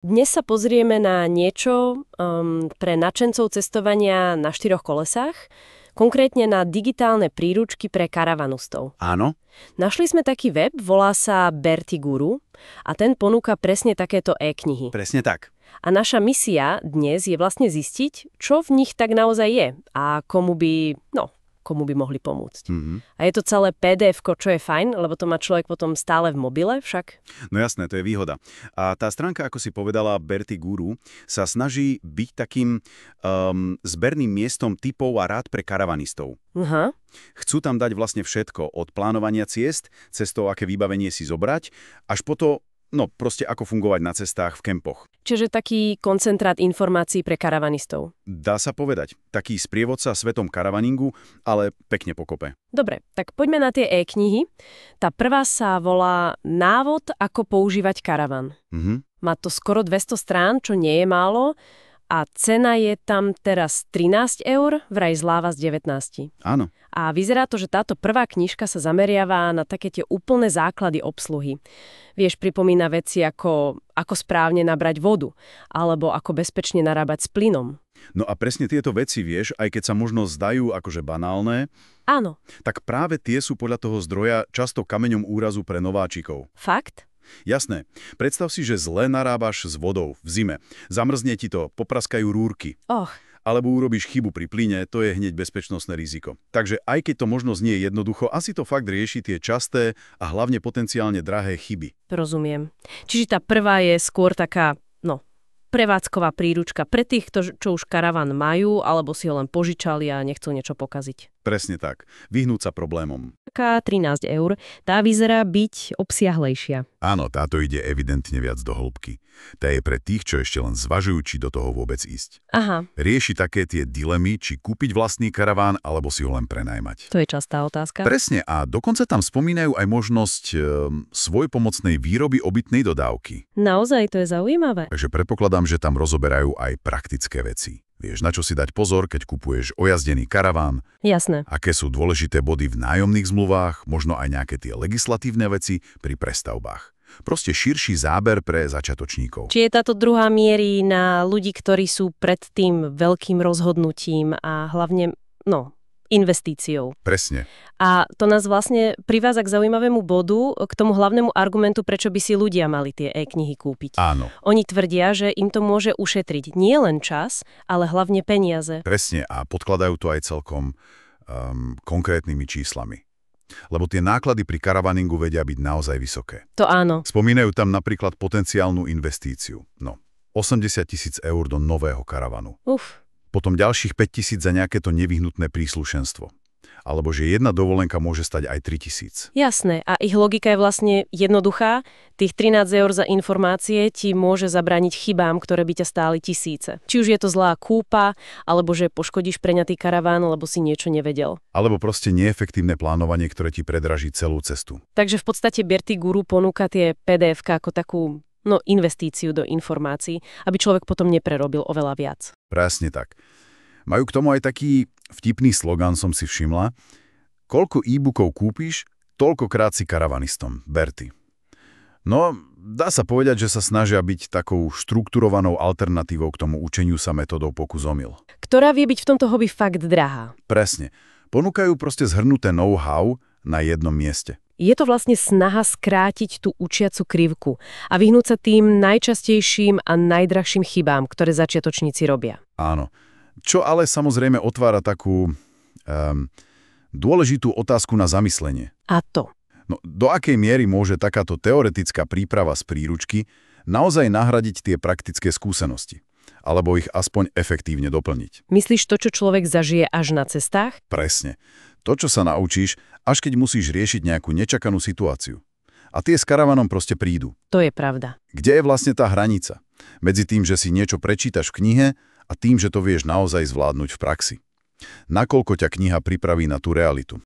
Dnes sa pozrieme na niečo pre nadšencov cestovania na 4 kolesách, konkrétne na digitálne príručky pre karavanustov. Áno? Našli sme taký web, volá sa Berti Guru a ten ponúka presne takéto e-knihy. Presne tak. A naša misia dnes je vlastne zistiť, čo v nich tak naozaj je a komu by mohli pomôcť. A je to celé PDF-ko, čo je fajn, lebo to má človek potom stále v mobile však. No jasné, to je výhoda. A tá stránka, ako si povedala, Berti Guru, sa snaží byť takým zberným miestom tipov a rád pre karavanistov. Aha. Chcú tam dať vlastne všetko, od plánovania ciest, cez to, aké vybavenie si zobrať, až po to, proste ako fungovať na cestách v kempoch. Čiže taký koncentrát informácií pre karavanistov. Dá sa povedať, taký sprievodca svetom karavaningu, ale pekne pokope. Dobre, tak poďme na tie e-knihy. Tá prvá sa volá Návod, ako používať karavan. Má to skoro 200 strán, čo nie je málo, a cena je tam teraz 13 €, vraj zľava z 19. Áno. A vyzerá to, že táto prvá knižka sa zameriava na také tie úplné základy obsluhy. Vieš, pripomína veci ako správne nabrať vodu, alebo ako bezpečne narábať s plynom. No a presne tieto veci, vieš, aj keď sa možno zdajú akože banálne, Áno. tak práve tie sú podľa toho zdroja často kameňom úrazu pre nováčikov. Fakt? Jasné. Predstav si, že zle narábaš s vodou v zime. Zamrzne ti to, popraskajú rúrky. Alebo urobíš chybu pri plyne, to je hneď bezpečnostné riziko. Takže aj keď to možno znie jednoducho, asi to fakt rieši tie časté a hlavne potenciálne drahé chyby. Rozumiem. Čiže tá prvá je skôr taká, prevádzková príručka pre tých, čo už karavan majú, alebo si ho len požičali a nechcú niečo pokaziť. Presne tak. Vyhnúť sa problémom. Taká 13 €, tá vyzerá byť obsiahlejšia. Áno, táto ide evidentne viac do hĺbky. Tá je pre tých, čo ešte len zvažujú, či do toho vôbec ísť. Aha. Rieši také tie dilemy, či kúpiť vlastný karaván, alebo si ho len prenajmať. To je častá otázka. Presne, a dokonca tam spomínajú aj možnosť svojpomocnej výroby obytnej dodávky. Naozaj, to je zaujímavé. Takže predpokladám, že tam rozoberajú aj praktické veci. Vieš, na čo si dať pozor, keď kupuješ ojazdený karaván, Jasné. aké sú dôležité body v nájomných zmluvách, možno aj nejaké tie legislatívne veci pri prestavbách. Proste širší záber pre začiatočníkov. Či je táto druhá mierí na ľudí, ktorí sú pred tým veľkým rozhodnutím a hlavne, investíciou. Presne. A to nás vlastne privádza k zaujímavému bodu, k tomu hlavnému argumentu, prečo by si ľudia mali tie e-knihy kúpiť. Áno. Oni tvrdia, že im to môže ušetriť nie len čas, ale hlavne peniaze. Presne, a podkladajú to aj celkom konkrétnymi číslami. Lebo tie náklady pri karavaningu vedia byť naozaj vysoké. To áno. Spomínajú tam napríklad potenciálnu investíciu. 80 000 € do nového karavanu. Potom ďalších 5 000 za nejaké to nevyhnutné príslušenstvo. Alebo že jedna dovolenka môže stať aj 3 000. Jasné. A ich logika je vlastne jednoduchá. Tých 13 € za informácie ti môže zabrániť chybám, ktoré by ťa stáli tisíce. Či už je to zlá kúpa, alebo že poškodíš preňatý karaván, lebo si niečo nevedel. Alebo proste neefektívne plánovanie, ktoré ti predraží celú cestu. Takže v podstate Berti Guru ponúka tie PDF-ka ako takú investíciu do informácií, aby človek potom neprerobil oveľa viac. Presne tak. Majú k tomu aj taký vtipný slogan, som si všimla. Koľko e-bookov kúpiš, toľkokrát si karavanistom. Berti. Dá sa povedať, že sa snažia byť takou štrukturovanou alternatívou k tomu učeniu sa metodou pokus-omyl. Ktorá vie byť v tomto hobby fakt drahá. Presne. Ponúkajú proste zhrnuté know-how na jednom mieste. Je to vlastne snaha skrátiť tú učiacu krivku a vyhnúť sa tým najčastejším a najdrahším chybám, ktoré začiatočníci robia. Áno. Čo ale samozrejme otvára takú dôležitú otázku na zamyslenie. A to? Do akej miery môže takáto teoretická príprava z príručky naozaj nahradiť tie praktické skúsenosti? Alebo ich aspoň efektívne doplniť? Myslíš to, čo človek zažije až na cestách? Presne. To, čo sa naučíš, až keď musíš riešiť nejakú nečakanú situáciu. A tie s karavanom proste prídu. To je pravda. Kde je vlastne tá hranica? Medzi tým, že si niečo prečítaš v knihe a tým, že to vieš naozaj zvládnuť v praxi. Nakoľko ťa kniha pripraví na tú realitu?